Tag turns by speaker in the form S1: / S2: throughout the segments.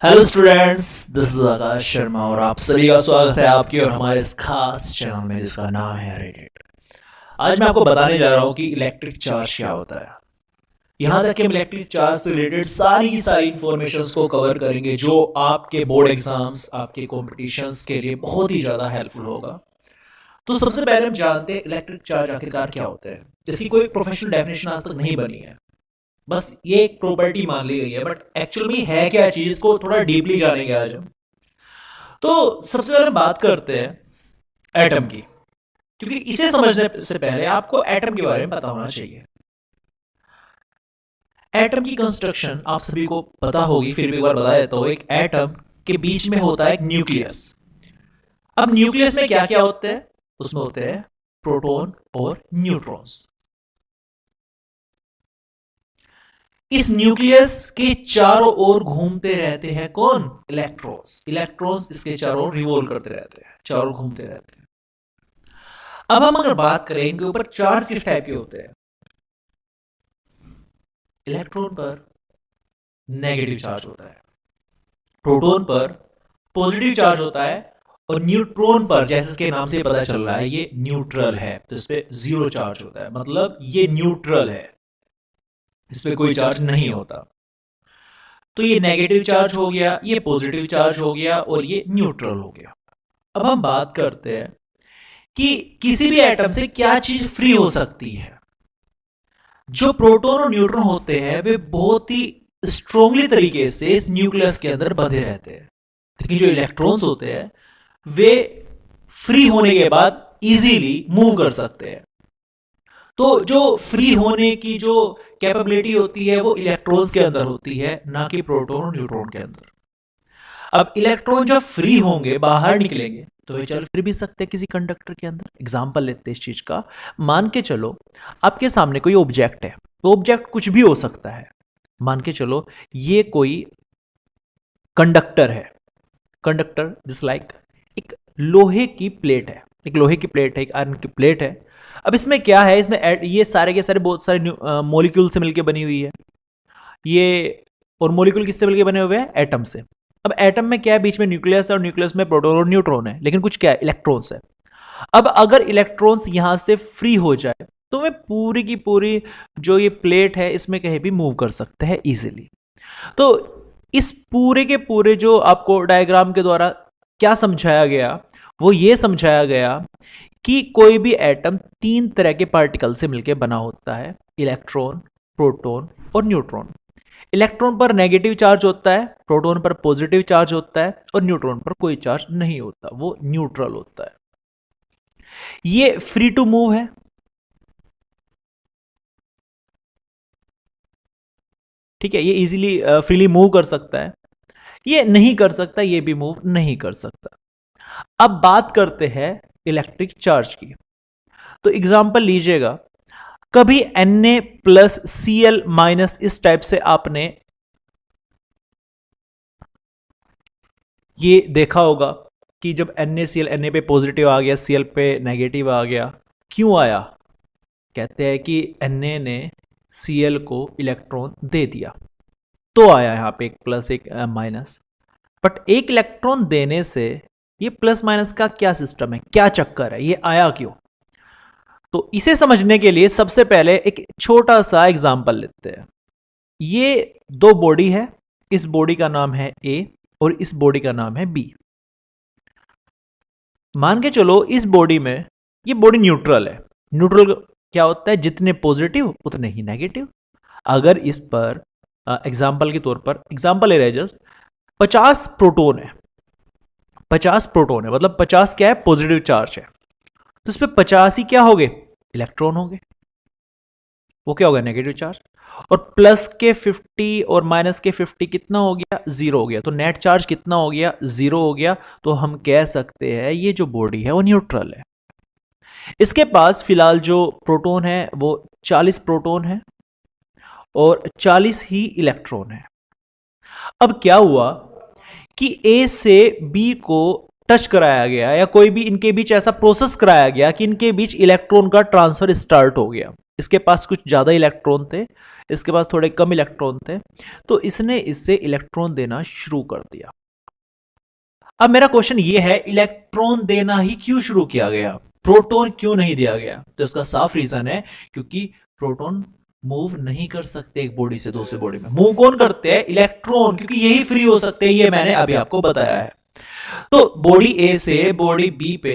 S1: Hello students, this is आकाश शर्मा और आप सभी का स्वागत है आपके और हमारे इस खास चैनल में जिसका नाम है रेडिट। आज मैं आपको बताने जा रहा हूँ कि इलेक्ट्रिक चार्ज क्या होता है। यहाँ तक कि हम इलेक्ट्रिक चार्ज से रिलेटेड सारी इंफॉर्मेशंस को कवर करेंगे जो आपके बोर्ड एग्जाम्स, आपके कॉम्पिटिशन्स के लिए बहुत ही ज़्यादा हेल्पफुल होगा। तो सबसे पहले हम जानते हैं इलेक्ट्रिक चार्ज आखिरकार क्या होता है। जिसकी कोई प्रोफेशनल डेफिनेशन आज तक नहीं बनी है, बस ये एक प्रॉपर्टी मान ली गई है, बट एक्चुअल में है क्या चीज को थोड़ा डीपली जानेंगे आज हम। तो सबसे पहले हम बात करते हैं एटम की, क्योंकि इसे समझने से पहले आपको एटम के बारे में पता होना चाहिए। एटम की कंस्ट्रक्शन आप सभी को पता होगी, फिर भी एक बार बता देता हूं। एक एटम के बीच में होता है एक न्यूक्लियस। अब न्यूक्लियस में क्या क्या होते हैं? उसमें होते हैं प्रोटॉन और न्यूट्रॉन्स। इस न्यूक्लियस के चारों ओर घूमते रहते हैं कौन? इलेक्ट्रॉन्स। इलेक्ट्रॉन्स इसके चारों ओर रिवॉल्व करते रहते हैं, चारों घूमते रहते हैं। अब हम अगर बात करें इनके ऊपर चार्ज किस टाइप के होते हैं। इलेक्ट्रॉन पर नेगेटिव चार्ज होता है, प्रोटॉन पर पॉजिटिव चार्ज होता है, और न्यूट्रॉन पर, जैसे इसके नाम से पता चल रहा है, ये न्यूट्रल है, तो इस पे जीरो चार्ज होता है। मतलब ये न्यूट्रल है, इस पे कोई चार्ज नहीं होता। तो ये नेगेटिव चार्ज हो गया, ये पॉजिटिव चार्ज हो गया, और ये न्यूट्रल हो गया। अब हम बात करते हैं कि किसी भी एटम से क्या चीज फ्री हो सकती है। जो प्रोटॉन और न्यूट्रॉन होते हैं वे बहुत ही स्ट्रोंगली तरीके से इस न्यूक्लियस के अंदर बंधे रहते हैं, लेकिन जो इलेक्ट्रॉन्स होते हैं वे फ्री होने के बाद इजीली मूव कर सकते हैं। तो जो फ्री होने की जो कैपेबिलिटी होती है वो इलेक्ट्रॉन्स के अंदर होती है, ना कि प्रोटॉन और न्यूट्रॉन के अंदर। अब इलेक्ट्रॉन जब फ्री होंगे, बाहर निकलेंगे, तो ये चल फिर भी सकते हैं किसी कंडक्टर के अंदर। एग्जाम्पल लेते हैं इस चीज का। मान के चलो आपके सामने कोई ऑब्जेक्ट है, तो ऑब्जेक्ट कुछ भी हो सकता है। मान के चलो ये कोई कंडक्टर है। कंडक्टर जिस लाइक एक लोहे की प्लेट है, एक लोहे की प्लेट है, एक आयरन की प्लेट है। अब इसमें क्या है, इसमें ये सारे के सारे बहुत सारे मॉलिक्यूल से मिलकर बनी हुई है ये। और मॉलिक्यूल किससे मिलकर बने हुए हैं? एटम से। अब एटम में क्या है? बीच में न्यूक्लियस है, और न्यूक्लियस में प्रोटॉन और न्यूट्रॉन है, लेकिन कुछ क्या है? इलेक्ट्रॉन्स है। अब अगर इलेक्ट्रॉन्स यहां से फ्री हो जाए तो वे पूरी की पूरी जो ये प्लेट है इसमें कहीं भी मूव कर सकते हैं इजीली। तो इस पूरे के पूरे जो आपको डायग्राम के द्वारा क्या समझाया गया, वो ये समझाया गया कि कोई भी एटम तीन तरह के पार्टिकल से मिलकर बना होता है: इलेक्ट्रॉन, प्रोटॉन और न्यूट्रॉन। इलेक्ट्रॉन पर नेगेटिव चार्ज होता है, प्रोटॉन पर पॉजिटिव चार्ज होता है, और न्यूट्रॉन पर कोई चार्ज नहीं होता, वो न्यूट्रल होता है। ये फ्री टू मूव है, ठीक है, ये इजीली फ्रीली मूव कर सकता है। ये नहीं कर सकता, ये भी मूव नहीं कर सकता। अब बात करते हैं इलेक्ट्रिक चार्ज की। तो एग्जांपल लीजिएगा, कभी Na प्लस Cl माइनस इस टाइप से आपने ये देखा होगा कि जब NaCl, Na पे पॉजिटिव आ गया, Cl पे नेगेटिव आ गया। क्यों आया? कहते हैं कि Na ने Cl को इलेक्ट्रॉन दे दिया, तो आया यहां पे एक प्लस एक माइनस। बट एक इलेक्ट्रॉन देने से ये प्लस माइनस का क्या सिस्टम है, क्या चक्कर है, ये आया क्यों? तो इसे समझने के लिए सबसे पहले एक छोटा सा एग्जांपल लेते हैं। ये दो बॉडी है, इस बॉडी का नाम है ए और इस बॉडी का नाम है बी। मान के चलो इस बॉडी में, ये बॉडी न्यूट्रल है। न्यूट्रल क्या होता है? जितने पॉजिटिव उतने ही नेगेटिव। अगर इस पर एग्जाम्पल के तौर पर, एग्जाम्पल ले रहे जस्ट, 50 प्रोटॉन है, 50 प्रोटॉन है, मतलब 50 क्या है? पॉजिटिव चार्ज है। तो इस पर 50 ही क्या हो गए? इलेक्ट्रॉन हो गए। वो क्या हो गया? Negative charge. और प्लस के 50 और माइनस के 50 कितना हो गया? जीरो हो गया। तो नेट चार्ज कितना हो गया? जीरो हो गया। तो हम कह सकते हैं ये जो बॉडी है वो न्यूट्रल है। इसके पास फिलहाल जो प्रोटॉन है वो 40 प्रोटॉन है और 40 ही इलेक्ट्रॉन है। अब क्या हुआ कि ए से बी को टच कराया गया, या कोई भी इनके बीच ऐसा प्रोसेस कराया गया कि इनके बीच इलेक्ट्रॉन का ट्रांसफर स्टार्ट हो गया। इसके पास कुछ ज़्यादा इलेक्ट्रॉन थे, इसके पास थोड़े कम इलेक्ट्रॉन थे, तो इसने इससे इलेक्ट्रॉन देना शुरू कर दिया। अब मेरा क्वेश्चन ये है, इलेक्ट्रॉन देना ही क्यों शुरू किया गया, प्रोटॉन क्यों नहीं दिया गया? तो इसका साफ रीजन है, क्योंकि प्रोटॉन मूव नहीं कर सकते एक बॉडी से दूसरी बॉडी में। मूव कौन करते हैं? इलेक्ट्रॉन, क्योंकि यही फ्री हो सकते हैं, ये मैंने अभी आपको बताया है। तो बॉडी ए से बॉडी बी पे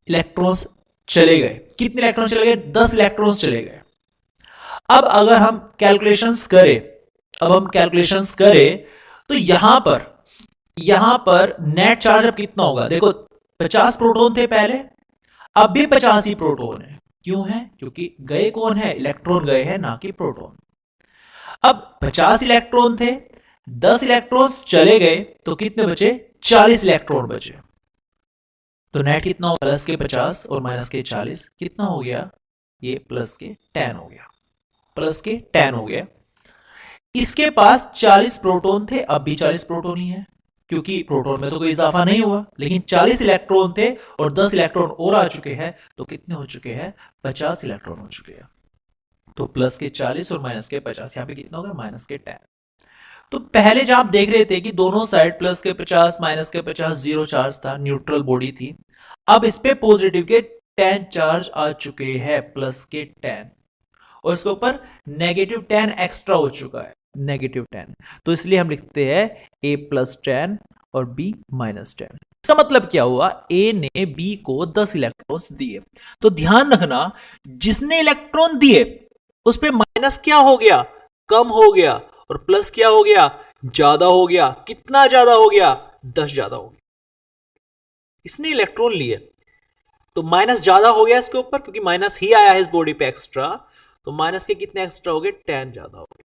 S1: इलेक्ट्रॉन्स चले गए। कितने इलेक्ट्रॉन चले गए? 10 इलेक्ट्रॉन्स चले गए। अब अगर हम कैलकुलेशंस करें, तो यहां पर नेट चार्ज अब कितना होगा? देखो 50 प्रोटॉन थे पहले, अब भी 50 ही प्रोटॉन है। क्यों है? क्योंकि गए कौन है? इलेक्ट्रॉन गए हैं, ना कि प्रोटॉन। अब 50 इलेक्ट्रॉन थे, 10 इलेक्ट्रॉन्स चले गए, तो कितने बचे? 40 इलेक्ट्रॉन बचे। तो नेट कितना हो? प्लस के 50 और माइनस के 40, कितना हो गया? ये प्लस के 10 हो गया, प्लस के 10 हो गया। इसके पास 40 प्रोटॉन थे, अब भी 40 प्रोटॉन ही है, क्योंकि प्रोटॉन में तो कोई इजाफा नहीं हुआ, लेकिन 40 इलेक्ट्रॉन थे और 10 इलेक्ट्रॉन और आ चुके हैं, तो कितने हो चुके हैं? 50 इलेक्ट्रॉन हो चुके हैं। तो प्लस के 40 और माइनस के 50, यहां पे कितना होगा? माइनस के 10। तो पहले जब आप देख रहे थे कि दोनों साइड प्लस के 50 माइनस के 50 जीरो चार्ज था, न्यूट्रल बॉडी थी, अब इस पे पॉजिटिव के 10 चार्ज आ चुके हैं, प्लस के 10, और इसके ऊपर नेगेटिव 10 एक्स्ट्रा हो चुका है, नेगेटिव 10। तो इसलिए हम लिखते हैं a प्लस 10 और b माइनस 10। इसका मतलब क्या हुआ? a ने b को 10 इलेक्ट्रॉन्स दिए। तो ध्यान रखना, जिसने इलेक्ट्रॉन दिए उस पे माइनस क्या हो गया? कम हो गया, और प्लस क्या हो गया? ज्यादा हो गया। कितना ज्यादा हो गया? 10 ज्यादा हो गया। इसने इलेक्ट्रॉन लिए तो माइनस ज्यादा हो गया इसके ऊपर, क्योंकि माइनस ही आया है इस बॉडी पे एक्स्ट्रा, तो माइनस के कितने एक्स्ट्रा हो गए? 10 ज्यादा हो गए।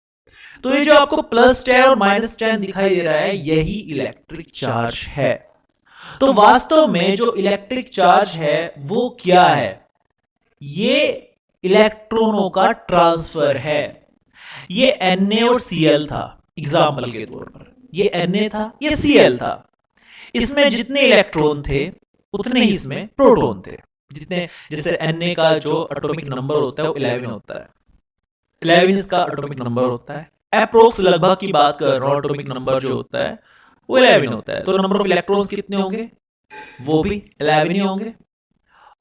S1: तो ये जो आपको प्लस 10 और माइनस 10 दिखाई दे रहा है, यही इलेक्ट्रिक चार्ज है। तो वास्तव में जो इलेक्ट्रिक चार्ज है वो क्या है? ये इलेक्ट्रॉनों का ट्रांसफर है। ये Na और Cl था, एग्जाम्पल के तौर पर ये Na था, ये Cl था। इसमें जितने इलेक्ट्रॉन थे उतने ही इसमें प्रोटॉन थे। जितने, जैसे Na का जो एटॉमिक नंबर होता है वो 11 होता है, 11 इसका एटॉमिक नंबर होता है। अप्रोक्स लगभग की बात कर रहा हूं, एटॉमिक नंबर जो होता है वो 11 होता है। तो नंबर ऑफ इलेक्ट्रॉन्स कितने होंगे? वो भी 11 ही होंगे,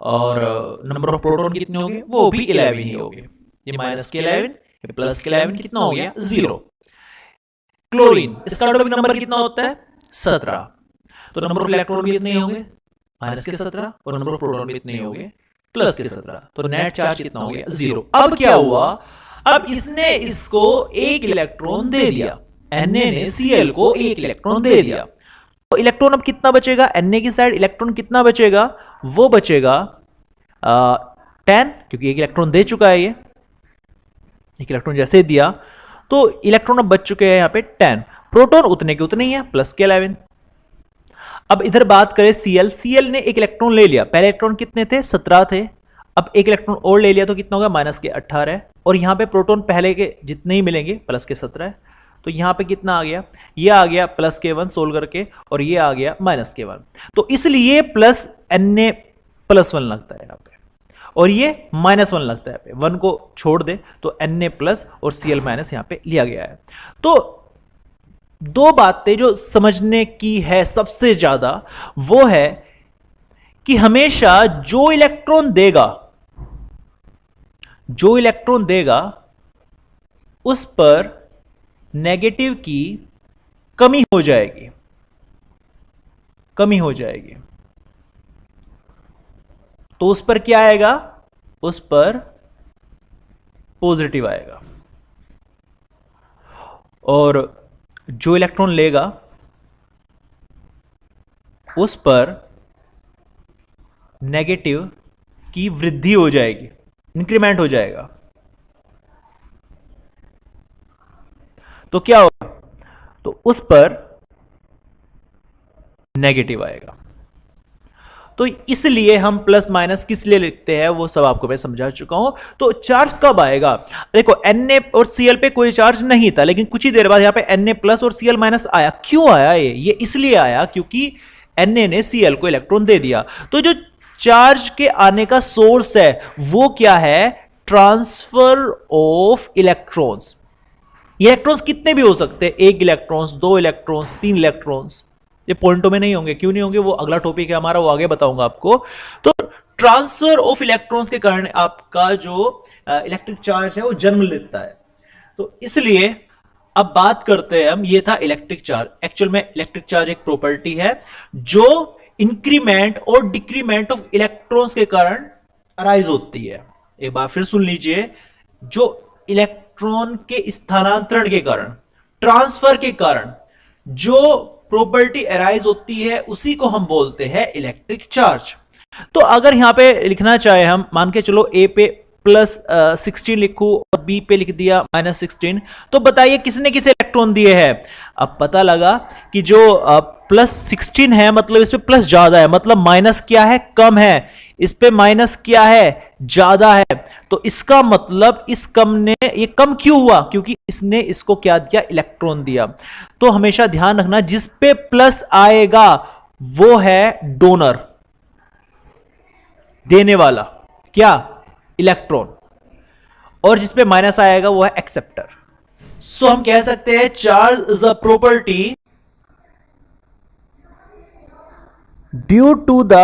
S1: और नंबर ऑफ प्रोटॉन कितने होंगे? वो भी 11 ही होंगे। ये माइनस के 11, ये प्लस के 11, कितना हो गया? 0। क्लोरीन, इसका एटॉमिक नंबर कितना होता है? 17। तो नंबर ऑफ इलेक्ट्रॉन भी इतने ही होंगे, माइनस के 17, और नंबर ऑफ प्रोटॉन भी इतने ही होंगे, प्लस के 17। तो नेट चार्ज कितना हो गया? 0। अब क्या हुआ? अब इसने इसको एक इलेक्ट्रॉन दे दिया, Na ने Cl को एक इलेक्ट्रॉन दे दिया। तो इलेक्ट्रॉन अब कितना बचेगा? Na की साइड इलेक्ट्रॉन कितना बचेगा? वो बचेगा 10, क्योंकि एक इलेक्ट्रॉन दे चुका है, ये एक इलेक्ट्रॉन जैसे दिया, तो इलेक्ट्रॉन अब बच चुके हैं यहाँ पे 10। प्रोटॉन उतने के उतने ही है, प्लस के 11। अब इधर बात करें Cl ने एक इलेक्ट्रॉन ले लिया, पहले इलेक्ट्रॉन कितने थे? 17 थे, अब एक इलेक्ट्रॉन और ले लिया, तो कितना होगा? माइनस के 18। और यहाँ पे प्रोटॉन पहले के जितने ही मिलेंगे, प्लस के 17। तो यहाँ पे कितना आ गया? ये आ गया प्लस के 1 सोल्व करके, और ये आ गया माइनस के 1। तो इसलिए प्लस Na प्लस 1 लगता है यहाँ पे, और ये माइनस 1 लगता है। 1 को छोड़ दे तो Na प्लस और Cl माइनस यहाँ पे लिया गया है। तो दो बातें जो समझने की है सबसे ज्यादा, वो है कि हमेशा जो इलेक्ट्रॉन देगा उस पर नेगेटिव की कमी हो जाएगी, तो उस पर क्या आएगा? उस पर पॉजिटिव आएगा। और जो इलेक्ट्रॉन लेगा उस पर नेगेटिव की वृद्धि हो जाएगी, इंक्रीमेंट हो जाएगा। तो क्या होगा? तो उस पर नेगेटिव आएगा। तो इसलिए हम प्लस माइनस किस लिए लिखते हैं वो सब आपको मैं समझा चुका हूं। तो चार्ज कब आएगा? देखो Na और Cl पे कोई चार्ज नहीं था, लेकिन कुछ ही देर बाद यहां पे Na प्लस और Cl माइनस आया। क्यों आया? ये इसलिए आया क्योंकि Na ने Cl को इलेक्ट्रॉन दे दिया। तो जो चार्ज के आने का सोर्स है वो क्या है? Transfer of electrons. इलेक्ट्रॉन्स कितने भी हो सकते हैं, 1 इलेक्ट्रॉन्स, 2 इलेक्ट्रॉन्स, 3 इलेक्ट्रॉन्स। ये पॉइंटों में नहीं होंगे, क्यों नहीं होंगे, वो अगला टॉपिक है हमारा, वो आगे बताऊंगा आपको। तो ट्रांसफर ऑफ इलेक्ट्रॉन्स के कारण आपका जो इलेक्ट्रिक चार्ज है वो जन्म लेता है। तो इसलिए अब बात करते हैं हम, ये था इलेक्ट्रिक चार्ज। एक्चुअल में इलेक्ट्रिक चार्ज एक प्रॉपर्टी है जो इंक्रीमेंट और डिक्रीमेंट ऑफ इलेक्ट्रॉन्स के कारण अराइज होती है। एक बार फिर सुन लीजिए, जो इलेक्ट्रॉन के स्थानांतरण के कारण, ट्रांसफर के कारण जो प्रॉपर्टी अराइज होती है उसी को हम बोलते हैं इलेक्ट्रिक चार्ज। तो अगर यहां पे लिखना चाहे हम, मान के चलो ए पे +16 लिखूं और बी पे लिख दिया -16, तो बताइए किसने किसे इलेक्ट्रॉन दिए हैं। अब पता लगा कि जो +16 है मतलब इस पे प्लस ज्यादा है, मतलब माइनस क्या है, कम है, इस पे माइनस क्या है, ज्यादा है। तो इसका मतलब इस कम ने, ये कम क्यों हुआ, क्योंकि इसने इसको क्या दिया, इलेक्ट्रॉन दिया। तो हमेशा ध्यान रखना, जिस पे प्लस आएगा वो है डोनर, देने वाला, क्या, इलेक्ट्रॉन, और जिसपे माइनस आएगा वो है एक्सेप्टर। सो हम कह सकते हैं charge is a property due to the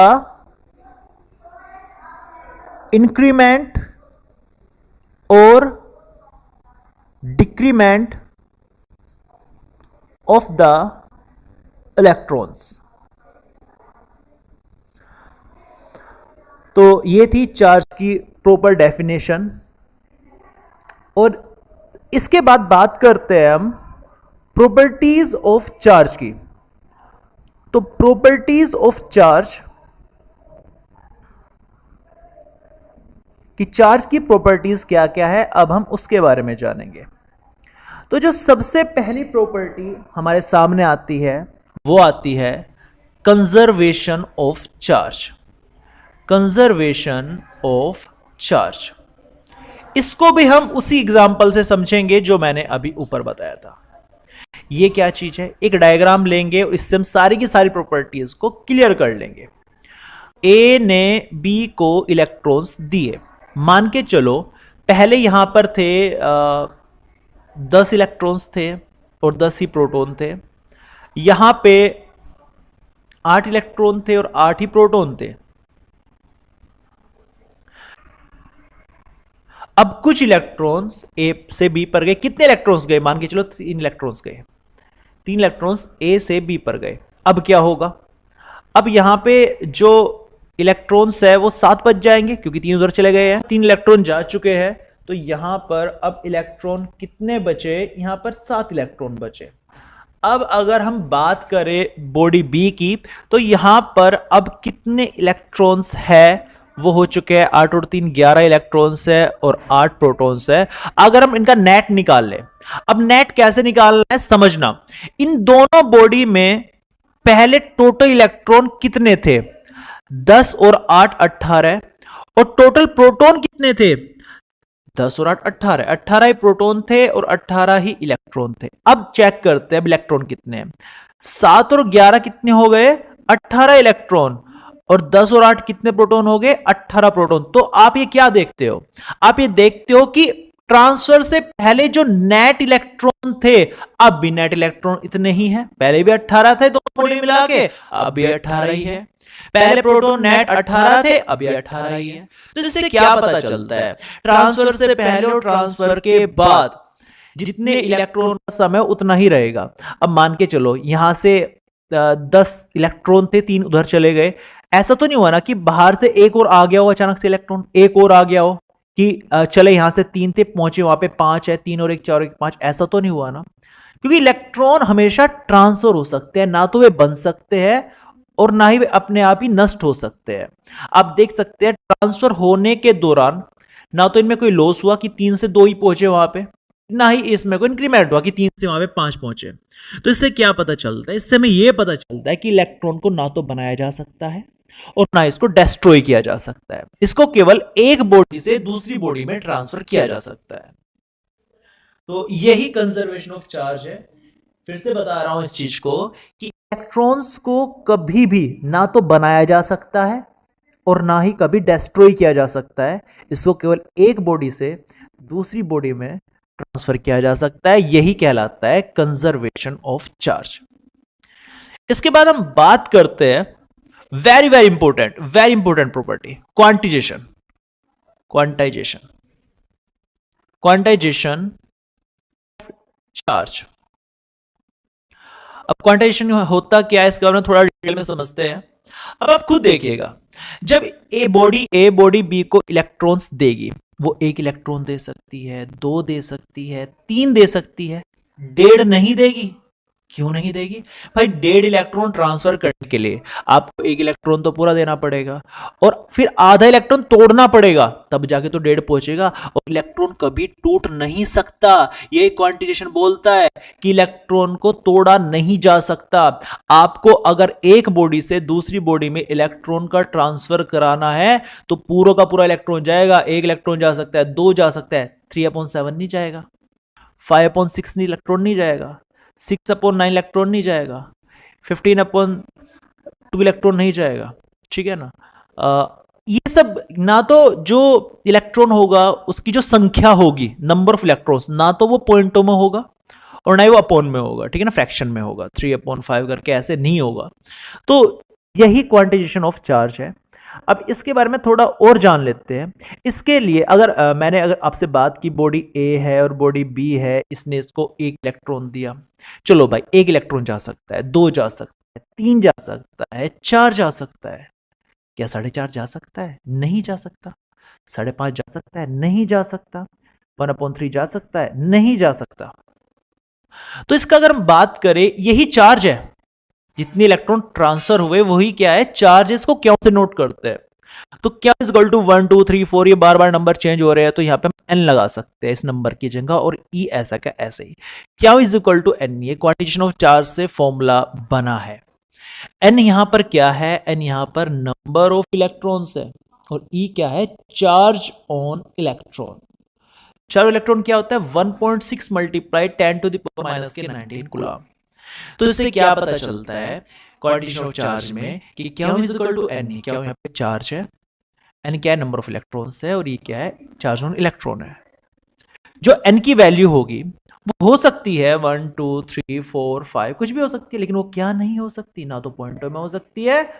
S1: increment और डिक्रीमेंट ऑफ द इलेक्ट्रॉन्स। तो ये थी चार्ज की प्रॉपर डेफिनेशन। और इसके बाद बात करते हैं हम प्रॉपर्टीज ऑफ चार्ज की। तो प्रॉपर्टीज ऑफ चार्ज, कि चार्ज की प्रॉपर्टीज क्या क्या है, अब हम उसके बारे में जानेंगे। तो जो सबसे पहली प्रॉपर्टी हमारे सामने आती है वो आती है conservation of charge. Conservation of charge, इसको भी हम उसी एग्जांपल से समझेंगे जो मैंने अभी ऊपर बताया था। ये क्या चीज है, एक डायग्राम लेंगे, इससे हम सारी की सारी प्रॉपर्टीज को क्लियर कर लेंगे। ए ने बी को इलेक्ट्रॉन्स दिए, मान के चलो पहले यहां पर थे 10 इलेक्ट्रॉन्स थे और 10 ही प्रोटॉन थे। यहां पे 8 इलेक्ट्रॉन थे और 8 ही प्रोटॉन थे। अब कुछ इलेक्ट्रॉन्स ए से बी पर गए, कितने इलेक्ट्रॉन्स गए, मान के चलो 3 इलेक्ट्रॉन्स गए, 3 इलेक्ट्रॉन्स ए से बी पर गए। अब क्या होगा, अब यहां पे जो इलेक्ट्रॉन्स है वो 7 बच जाएंगे क्योंकि 3 उधर चले गए हैं, 3 इलेक्ट्रॉन जा चुके हैं। तो यहां पर अब इलेक्ट्रॉन कितने बचे, यहां पर 7 इलेक्ट्रॉन बचे। अब अगर हम बात करें बॉडी बी की, तो यहां पर अब कितने इलेक्ट्रॉन्स है, वो हो चुके हैं 8 और 3 11 इलेक्ट्रॉन्स है और 8 प्रोटॉन्स है। अगर हम इनका नेट निकाल लें, अब नेट कैसे निकालना है समझना। इन दोनों बॉडी में पहले टोटल इलेक्ट्रॉन कितने थे, 10 और 8 18, और टोटल प्रोटॉन कितने थे, 10 और 8 18, 18 ही प्रोटॉन थे और 18 ही इलेक्ट्रॉन थे। अब चेक करते हैं इलेक्ट्रॉन कितने हैं, 7 और 11 कितने हो गए, 18 इलेक्ट्रॉन, और 10 और 8 कितने प्रोटॉन हो गए, 18 प्रोटॉन। तो आप ये क्या देखते हो, आप ये देखते हो कि ट्रांसफर से पहले जो नेट इलेक्ट्रॉन थे, अब भी नेट इलेक्ट्रॉन इतने ही हैं, पहले भी 18 थे, दोनों मिला के अब भी 18 ही है। पहले प्रोटॉन नेट 18 थे, अब ये 18 ही है। तो इससे क्या पता चलता है, ट्रांसफर से पहले और ट्रांसफर के बाद जितने इलेक्ट्रॉन का समय उतना ही रहेगा। अब मान के चलो यहां से 10 इलेक्ट्रॉन थे, 3 उधर चले गए। ऐसा तो नहीं हुआ ना कि बाहर से एक और आ गया हो, अचानक से इलेक्ट्रॉन एक और आ गया हो कि चले यहां से 3 थे पहुंचे वहां पे 5 है, 3 और 1 4 और 1 5, ऐसा तो नहीं हुआ ना। क्योंकि इलेक्ट्रॉन हमेशा ट्रांसफर हो सकते हैं, ना तो वे बन सकते हैं और ना ही वे अपने आप ही नष्ट हो सकते हैं। आप देख सकते हैं ट्रांसफर होने के दौरान ना तो इनमें कोई लॉस हुआ कि 3 से 2 ही पहुंचे वहां पे, ना ही इसमें कोई इंक्रीमेंट हुआ कि 3 से वहां पे 5 पहुंचे। तो इससे क्या पता चलता है, इससे हमें यह पता चलता है कि इलेक्ट्रॉन को ना तो बनाया जा सकता है और ना इसको डिस्ट्रॉय किया जा सकता है, इसको केवल एक बॉडी से दूसरी बॉडी में ट्रांसफर किया जा सकता है। तो यही कंजर्वेशन ऑफ चार्ज है। फिर से बता रहा हूं इस चीज को कि इलेक्ट्रॉन्स को कभी भी ना तो बनाया जा सकता है और ना ही कभी डिस्ट्रॉय किया जा सकता है। इसको केवल एक बॉडी से दूसरी बॉडी में ट्रांसफर किया जा सकता है। यही कहलाता है कंजर्वेशन ऑफ चार्ज। इसके बाद हम बात करते हैं very very important property, quantization. Quantization charge. अब क्वांटाइजेशन होता क्या है, इसके बारे में थोड़ा डिटेल में समझते हैं। अब आप खुद देखिएगा, जब ए बॉडी बी को इलेक्ट्रॉन्स देगी, वो 1 इलेक्ट्रॉन दे सकती है, 2 दे सकती है, 3 दे सकती है, 1.5 नहीं देगी। क्यों नहीं देगी भाई? 1.5 इलेक्ट्रॉन ट्रांसफर करने के लिए आपको 1 इलेक्ट्रॉन तो पूरा देना पड़ेगा और फिर आधा इलेक्ट्रॉन तोड़ना पड़ेगा, तब जाके तो 1.5 पहुंचेगा। और इलेक्ट्रॉन कभी टूट नहीं सकता। ये क्वांटिजेशन बोलता है कि इलेक्ट्रॉन को तोड़ा नहीं जा सकता। आपको अगर एक बॉडी से दूसरी बॉडी में इलेक्ट्रॉन का ट्रांसफर कराना है तो पूरा का पूरा इलेक्ट्रॉन जाएगा। 1 इलेक्ट्रॉन जा सकता है, 2 जा सकता है, 3/7 नहीं जाएगा, 5/6 इलेक्ट्रॉन नहीं जाएगा, 6/9 इलेक्ट्रॉन नहीं जाएगा, 15/2 इलेक्ट्रॉन नहीं जाएगा। ठीक है ना? ये सब ना तो जो इलेक्ट्रॉन होगा उसकी जो संख्या होगी, नंबर ऑफ इलेक्ट्रॉन्स, ना तो वो पॉइंटों में होगा और ना ही वो अपॉन में होगा। ठीक है ना? फ्रैक्शन में होगा, 3/5 करके ऐसे नहीं होगा। तो यही क्वांटाइजेशन ऑफ चार्ज है। अब इसके बारे में थोड़ा और जान लेते हैं। इसके लिए मैंने अगर आपसे बात की बॉडी ए है और बॉडी बी है, इसने इसको 1 इलेक्ट्रॉन दिया। चलो भाई, 1 इलेक्ट्रॉन जा सकता है, 2 जा सकता है, 3 जा सकता है, 4 जा सकता है। क्या 4.5 जा सकता है? नहीं जा सकता। 5.5 जा सकता है? नहीं जा सकता। 1/3 जा सकता है? नहीं जा सकता। तो इसका अगर हम बात करें, यही चार्ज है। जितने इलेक्ट्रॉन ट्रांसफर हुए वही क्या है? चार्जेस को क्या से नोट करते हैं। तो क्या इज इक्वल टू 1 2 3 4, ये बार बार नंबर चेंज हो रहे हैं, तो यहां पे हम n लगा सकते हैं इस नंबर की जगह, और e ऐसा का ऐसे ही। क्या इज इक्वल टू n, ये क्वांटिटेशन ऑफ चार्ज से फॉर्मूला बना है। n यहां पर क्या है? n यहां पर नंबर ऑफ इलेक्ट्रॉन्स है और e क्या है? Charge on electron. Charge electron क्या होता है? 1.6 मल्टीप्लाई 10⁻⁻⁻⁻⁻⁻⁻⁻⁻⁻⁻⁻⁻⁻⁻⁻⁻⁻⁻⁻⁻⁻⁻⁻⁻⁻⁻⁻⁻⁻⁻⁻⁻⁻⁻⁻⁻⁻⁻⁻⁻⁻⁻⁻⁻⁻⁻⁻⁻⁻⁻⁻⁻⁻⁻⁻⁻⁻⁻⁻⁻⁻⁻⁻⁻⁻⁻⁻⁻⁻⁻⁻⁻⁻⁻⁻⁻⁻⁻⁻⁻⁻⁻⁻⁻⁻⁻⁻⁻⁻⁻⁻⁻⁻⁻⁻⁻⁻⁻⁻इक्वल टू n, क्या यहाँ पे चार्ज है, n क्या है? नंबर ऑफ इलेक्ट्रॉन्स है, और ये क्या है? चार्ज ऑन इलेक्ट्रॉन है। जो n की वैल्यू होगी वो हो सकती है 1 2 3 4 5, कुछ भी हो सकती है, लेकिन वो क्या नहीं हो सकती? ना तो पॉइंटों में हो सकती है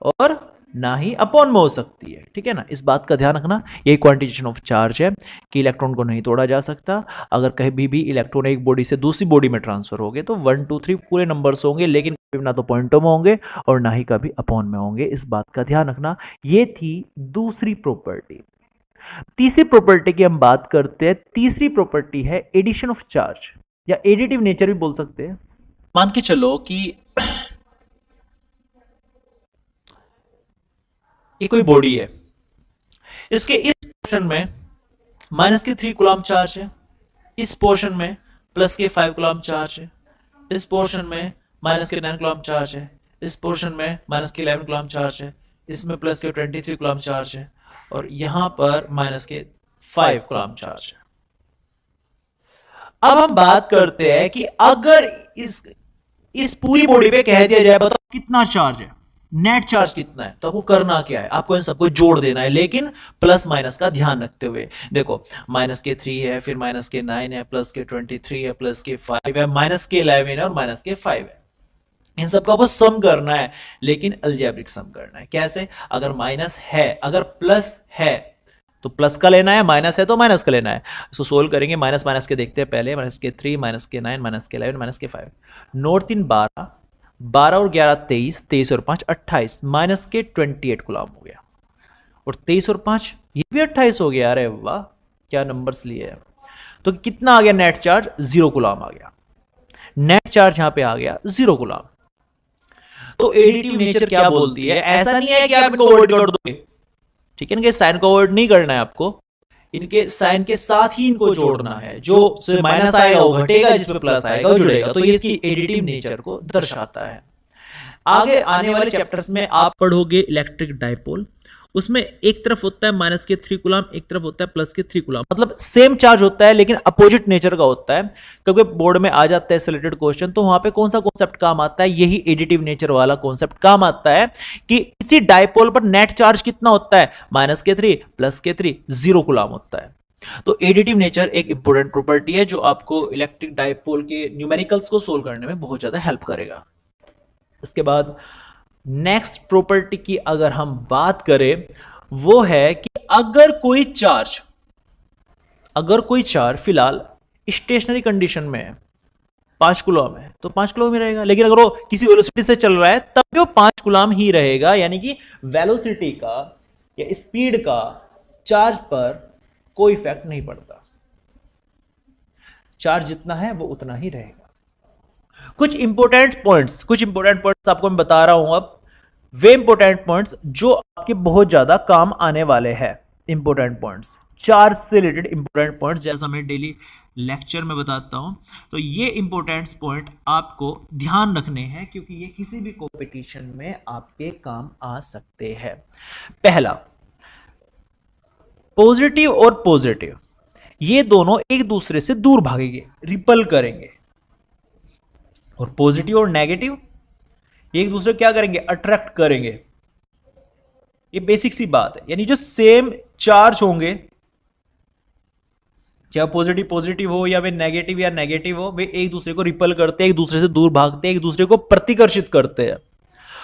S1: और ना ही अपॉन में हो सकती है। ठीक है ना? इस बात का ध्यान रखना। यही क्वांटिटेशन ऑफ चार्ज है कि इलेक्ट्रॉन को नहीं तोड़ा जा सकता। अगर कहीं भी इलेक्ट्रॉन एक बॉडी से दूसरी बॉडी में ट्रांसफर हो गए तो 1 2 3 पूरे नंबर्स होंगे, लेकिन कभी ना तो पॉइंटों में होंगे और ना ही कभी अपॉन में होंगे। इस बात का ध्यान रखना। ये थी दूसरी प्रॉपर्टी। तीसरी प्रॉपर्टी की हम बात करते हैं। तीसरी प्रॉपर्टी है एडिशन ऑफ चार्ज, या एडिटिव नेचर भी बोल सकते हैं। मान के चलो कि ये कोई बॉडी है, इसके इस पोर्शन में -3 कूलम चार्ज है, इस पोर्शन में +5 कूलम चार्ज है, इस पोर्शन में -9 कूलम चार्ज है, इस पोर्शन में -11 कूलम चार्ज है, इसमें +23 कूलम चार्ज है, और यहां पर -5 कूलम चार्ज है। अब हम बात करते हैं कि अगर इस पूरी बॉडी पे कह दिया जाए बताओ कितना चार्ज है, नेट चार्ज कितना है, तो आपको करना क्या है? आपको इन सबको जोड़ देना है, लेकिन प्लस माइनस का ध्यान रखते हुए। देखो, -3 है, फिर -9 है, +23 है, +5 है, -11 है और -5 है। इन सबका आपको सम करना है, लेकिन अलजेब्रिक सम करना है। कैसे? अगर माइनस है, अगर प्लस है तो प्लस का लेना है, माइनस है तो माइनस का लेना है। इसको सोल्व करेंगे। माइनस माइनस के देखते हैं पहले। -3, -9, -11, -5। 9 और 3 12, 12 और 11 23, 23 और 5 28, -28 कूलम हो गया। और 23 और 5 ये भी 28 हो गया। अरे वाह, क्या नंबर्स लिए हैं। तो कितना आ गया नेट चार्ज? 0 कूलम आ गया। नेट चार्ज यहां पे आ गया 0 कूलम। तो एडिटिव नेचर क्या बोलती है? ऐसा नहीं है कि आप इनको अवॉइड कर दोगे। ठीक है ना? साइन को अवॉइड नहीं करना है आपको, इनके साइन के साथ ही इनको जोड़ना है। जो से माइनस आएगा वो घटेगा, जिसमें प्लस आएगा वो जुड़ेगा। तो ये इसकी एडिटिव नेचर को दर्शाता है। आगे आने वाले चैप्टर्स में आप पढ़ोगे इलेक्ट्रिक डाइपोल, उसमें एक तरफ होता है माइनस के 3 कूलम, एक तरफ होता है प्लस के 3 कूलम, मतलब सेम चार्ज होता है लेकिन अपोजिट नेचर का होता है। क्योंकि बोर्ड में आ जाता है सिलेक्टेड क्वेश्चन, तो वहां पे कौन सा कॉन्सेप्ट काम आता है, यही एडिटिव नेचर वाला कॉन्सेप्ट काम आता है कि इसी डायपोल पर नेट चार्ज कितना होता है, माइनस के 3 प्लस के 3, 0 कूलम होता है। तो एडिटिव नेचर एक इंपॉर्टेंट प्रॉपर्टी है जो आपको इलेक्ट्रिक डायपोल के न्यूमेरिकल्स को सोल्व करने में बहुत ज्यादा हेल्प करेगा। इसके बाद नेक्स्ट प्रॉपर्टी की अगर हम बात करें, वो है कि अगर कोई चार्ज फिलहाल स्टेशनरी कंडीशन में है, 5 कूलम है, तो 5 कूलम ही रहेगा। लेकिन अगर वो किसी वेलोसिटी से चल रहा है तब भी वो 5 कूलम ही रहेगा, यानी कि वेलोसिटी का या स्पीड का चार्ज पर कोई इफेक्ट नहीं पड़ता, चार्ज जितना है वो उतना ही रहेगा। कुछ इंपॉर्टेंट पॉइंट्स आपको मैं बता रहा हूं अब, वे इंपॉर्टेंट पॉइंट्स जो आपके बहुत ज्यादा काम आने वाले हैं। इंपॉर्टेंट पॉइंट्स, चार्ज से रिलेटेड इंपॉर्टेंट पॉइंट्स, जैसा मैं डेली लेक्चर में बताता हूं, तो ये इंपॉर्टेंट पॉइंट आपको ध्यान रखने हैं क्योंकि ये किसी भी कंपटीशन में आपके काम आ सकते हैं। पहला, पॉजिटिव और पॉजिटिव ये दोनों एक दूसरे से दूर भागेंगे, रिपल करेंगे, और पॉजिटिव और नेगेटिव एक दूसरे को क्या करेंगे, अट्रैक्ट करेंगे। ये बेसिक सी बात है, यानी जो सेम चार्ज होंगे, चाहे पॉजिटिव पॉजिटिव हो या वे नेगेटिव या नेगेटिव हो, वे एक दूसरे को रिपल करते हैं, एक दूसरे से दूर भागते हैं, एक दूसरे को प्रतिकर्षित करते हैं।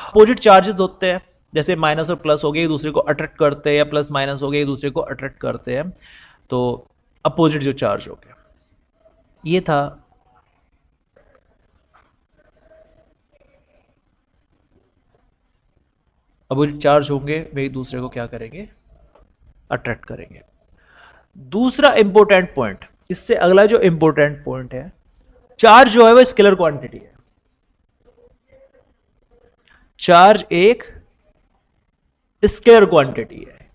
S1: अपोजिट चार्जेस होते हैं, जैसे माइनस और प्लस हो गए, एक दूसरे को अट्रैक्ट करते हैं, या प्लस माइनस हो गए, एक दूसरे को अट्रैक्ट करते हैं। तो अपोजिट जो चार्ज हो गया, ये था अपोजिट चार्ज होंगे, वे एक दूसरे को क्या करेंगे, अट्रैक्ट करेंगे। दूसरा इंपॉर्टेंट पॉइंट, इससे अगला जो इंपॉर्टेंट पॉइंट है, चार्ज जो है वो स्केलर क्वांटिटी है। चार्ज एक स्केलर क्वांटिटी है,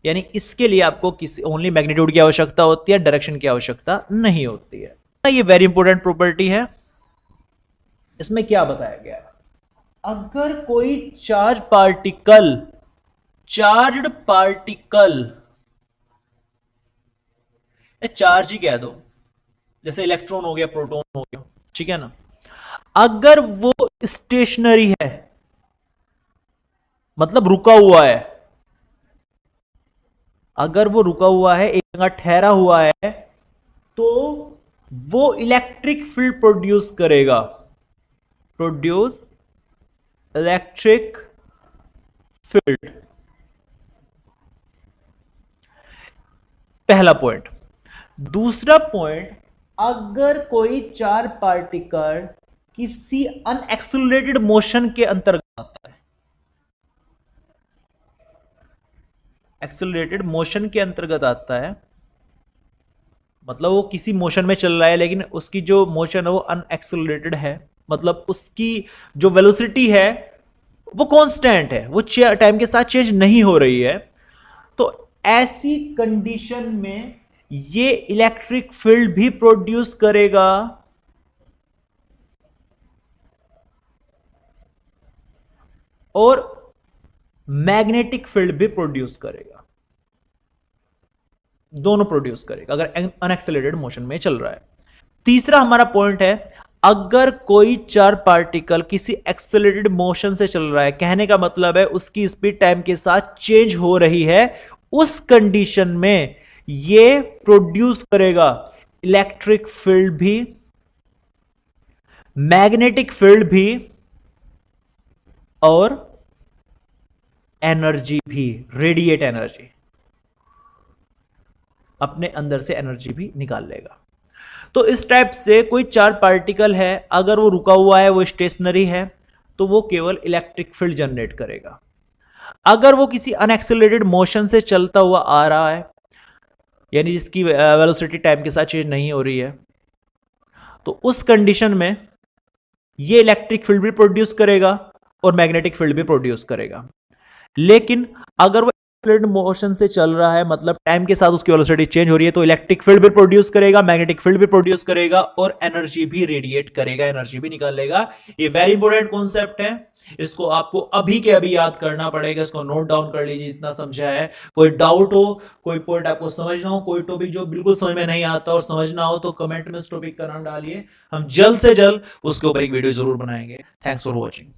S1: यानी इसके लिए आपको किसी ओनली मैग्नीट्यूड की आवश्यकता होती है, डायरेक्शन की आवश्यकता नहीं होती है। ये वेरी इंपॉर्टेंट प्रॉपर्टी है। इसमें क्या बताया गया है, अगर कोई चार्ज्ड पार्टिकल चार्ज ही कह दो, जैसे इलेक्ट्रॉन हो गया, प्रोटॉन हो गया, ठीक है ना, अगर वो स्टेशनरी है, मतलब रुका हुआ है, अगर वो रुका हुआ है, एक जगह ठहरा हुआ है, तो वो इलेक्ट्रिक फील्ड प्रोड्यूस करेगा, इलेक्ट्रिक फील्ड। पहला पॉइंट। दूसरा पॉइंट, अगर कोई चार पार्टिकल किसी अनएक्सेलरेटेड मोशन के अंतर्गत आता है, एक्सेलरेटेड मोशन के अंतर्गत आता है, मतलब वो किसी मोशन में चल रहा है लेकिन उसकी जो मोशन है वो अनएक्सेलरेटेड है, मतलब उसकी जो वेलोसिटी है वो कांस्टेंट है, वो टाइम के साथ चेंज नहीं हो रही है। तो ऐसी कंडीशन में ये इलेक्ट्रिक फील्ड भी प्रोड्यूस करेगा और मैग्नेटिक फील्ड भी प्रोड्यूस करेगा, दोनों प्रोड्यूस करेगा अगर अनएक्सेलरेटेड मोशन में चल रहा है। तीसरा हमारा पॉइंट है, अगर कोई चार पार्टिकल किसी एक्सेलरेटेड मोशन से चल रहा है, कहने का मतलब है उसकी स्पीड टाइम के साथ चेंज हो रही है, उस कंडीशन में ये प्रोड्यूस करेगा इलेक्ट्रिक फील्ड भी, मैग्नेटिक फील्ड भी और एनर्जी भी, रेडिएट एनर्जी, अपने अंदर से एनर्जी भी निकाल लेगा। तो इस टाइप से कोई चार पार्टिकल है, अगर वो रुका हुआ है, वो स्टेशनरी है, तो वो केवल इलेक्ट्रिक फील्ड जनरेट करेगा। अगर वो किसी अनएक्सेलरेटेड मोशन से चलता हुआ आ रहा है, यानी जिसकी वेलोसिटी टाइम के साथ चेंज नहीं हो रही है, तो उस कंडीशन में ये इलेक्ट्रिक फील्ड भी प्रोड्यूस करेगा और मैग्नेटिक फील्ड भी प्रोड्यूस करेगा। लेकिन अगर वो फ्लूइड मोशन से चल रहा है, मतलब टाइम के साथ उसकी वेलोसिटी चेंज हो रही है, तो इलेक्ट्रिक फील्ड भी प्रोड्यूस करेगा, मैग्नेटिक फील्ड भी प्रोड्यूस करेगा और एनर्जी भी रेडिएट करेगा, एनर्जी भी निकालेगा। ये वेरी इंपॉर्टेंट कॉन्सेप्ट है, इसको आपको अभी के अभी याद करना पड़ेगा, इसको नोट डाउन कर लीजिए जितना समझा है। कोई डाउट हो, कोई पॉइंट आपको समझना हो, कोई टॉपिक जो बिल्कुल समझ में नहीं आता और समझना हो तो कमेंट में उस टॉपिक का नाम डालिए, हम जल्द से जल्द उसके ऊपर एक वीडियो जरूर बनाएंगे। Thanks for watching.